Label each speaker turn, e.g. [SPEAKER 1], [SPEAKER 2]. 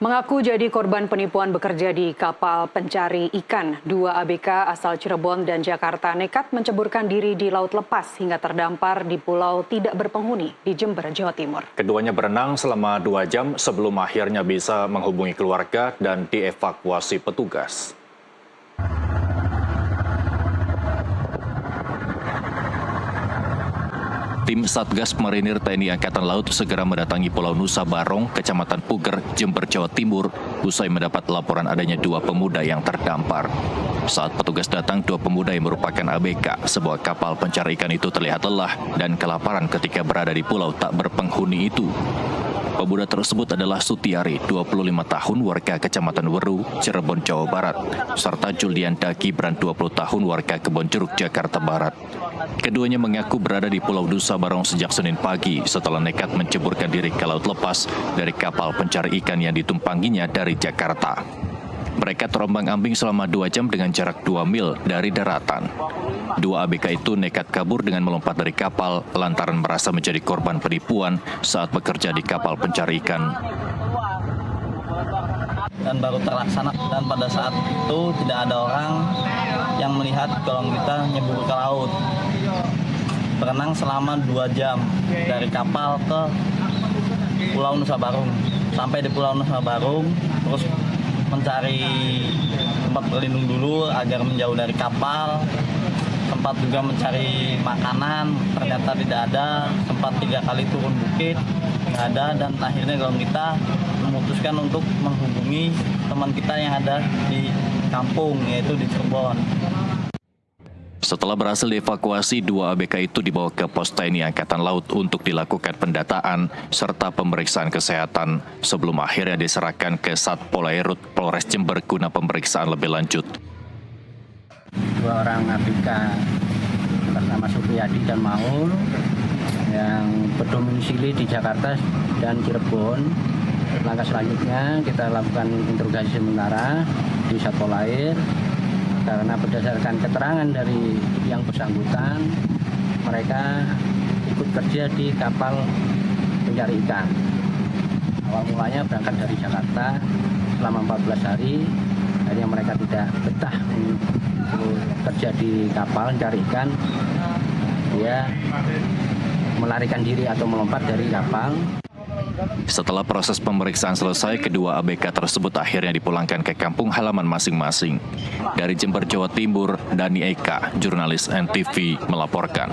[SPEAKER 1] Mengaku jadi korban penipuan bekerja di kapal pencari ikan, dua ABK asal Cirebon dan Jakarta nekat menceburkan diri di laut lepas hingga terdampar di pulau tidak berpenghuni di Jember, Jawa Timur.
[SPEAKER 2] Keduanya berenang selama 2 jam sebelum akhirnya bisa menghubungi keluarga dan dievakuasi petugas. Tim Satgas Marinir TNI Angkatan Laut segera mendatangi Pulau Nusa Barong, Kecamatan Puger, Jember, Jawa Timur, usai mendapat laporan adanya 2 pemuda yang terdampar. Saat petugas datang, 2 pemuda yang merupakan ABK, sebuah kapal pencari ikan itu terlihat lelah dan kelaparan ketika berada di pulau tak berpenghuni itu. Pemuda tersebut adalah Sutiari, 25 tahun, warga Kecamatan Weru, Cirebon, Jawa Barat, serta Julian Gibran, 20 tahun, warga Kebonjeruk, Jakarta Barat. Keduanya mengaku berada di Pulau Nusa Barong sejak Senin pagi setelah nekat menceburkan diri ke laut lepas dari kapal pencari ikan yang ditumpanginya dari Jakarta. Mereka terombang-ambing selama 2 jam dengan jarak 2 mil dari daratan. 2 ABK itu nekat kabur dengan melompat dari kapal lantaran merasa menjadi korban penipuan saat bekerja di kapal pencari ikan.
[SPEAKER 3] Dan baru terlaksana, dan pada saat itu tidak ada orang yang melihat kalau kita nyebur ke laut. Berenang selama 2 jam dari kapal ke Pulau Nusa Barong. Sampai di Pulau Nusa Barong, terus mencari tempat berlindung dulu agar menjauh dari kapal. Sempat juga mencari makanan, ternyata tidak ada. Sempat 3 kali turun bukit, nggak ada. Dan akhirnya kalau kita memutuskan untuk menghubungi teman kita yang ada di kampung, yaitu di Cirebon.
[SPEAKER 2] Setelah berhasil dievakuasi, 2 ABK itu dibawa ke pos TNI Angkatan Laut untuk dilakukan pendataan serta pemeriksaan kesehatan sebelum akhirnya diserahkan ke Satpol Airut Polres Jember guna pemeriksaan lebih lanjut.
[SPEAKER 4] 2 orang ABK bernama Supriyadi dan Maul yang berdomisili di Jakarta dan Cirebon. Langkah selanjutnya kita lakukan interogasi sementara di Satpol Air. Karena berdasarkan keterangan dari yang bersangkutan, mereka ikut kerja di kapal pencari ikan. Awal mulanya berangkat dari Jakarta selama 14 hari, akhirnya mereka tidak betah untuk kerja di kapal pencari ikan. Dia melarikan diri atau melompat dari kapal.
[SPEAKER 2] Setelah proses pemeriksaan selesai, kedua ABK tersebut akhirnya dipulangkan ke kampung halaman masing-masing. Dari Jember, Jawa Timur, Dani Eka, jurnalis NTV melaporkan.